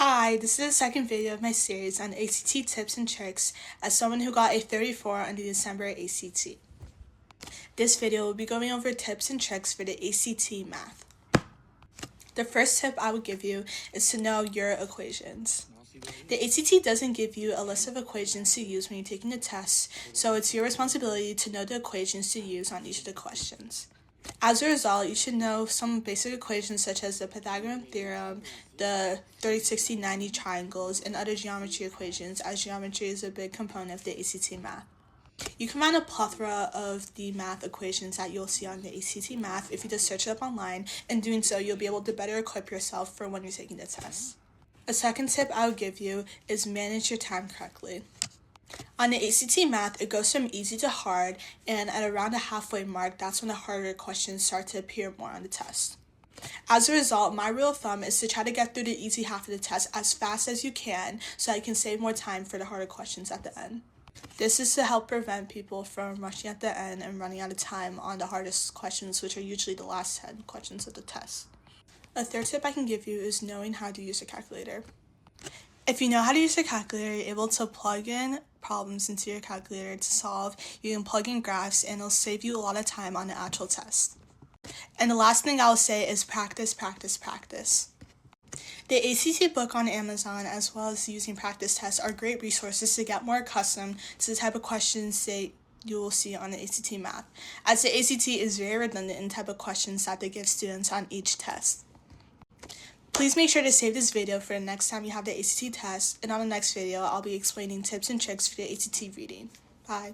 Hi, this is the second video of my series on ACT tips and tricks as someone who got a 34 on the December ACT. This video will be going over tips and tricks for the ACT math. The first tip I would give you is to know your equations. The ACT doesn't give you a list of equations to use when you're taking the test, so it's your responsibility to know the equations to use on each of the questions. As a result, you should know some basic equations such as the Pythagorean theorem, the 30, 60, 90 triangles, and other geometry equations, as geometry is a big component of the ACT math. You can find a plethora of the math equations that you'll see on the ACT math if you just search it up online. In doing so, you'll be able to better equip yourself for when you're taking the test. A second tip I would give you is manage your time correctly. On the ACT math, it goes from easy to hard, and at around the halfway mark, that's when the harder questions start to appear more on the test. As a result, my rule of thumb is to try to get through the easy half of the test as fast as you can so that you can save more time for the harder questions at the end. This is to help prevent people from rushing at the end and running out of time on the hardest questions, which are usually the last 10 questions of the test. A third tip I can give you is knowing how to use a calculator. If you know how to use a calculator, you're able to plug in problems into your calculator to solve. You can plug in graphs, and it'll save you a lot of time on the actual test. And the last thing I'll say is practice, practice, practice. The ACT book on Amazon, as well as using practice tests, are great resources to get more accustomed to the type of questions that you will see on the ACT math, as the ACT is very redundant in the type of questions that they give students on each test. Please make sure to save this video for the next time you have the ACT test, and on the next video, I'll be explaining tips and tricks for the ACT reading. Bye.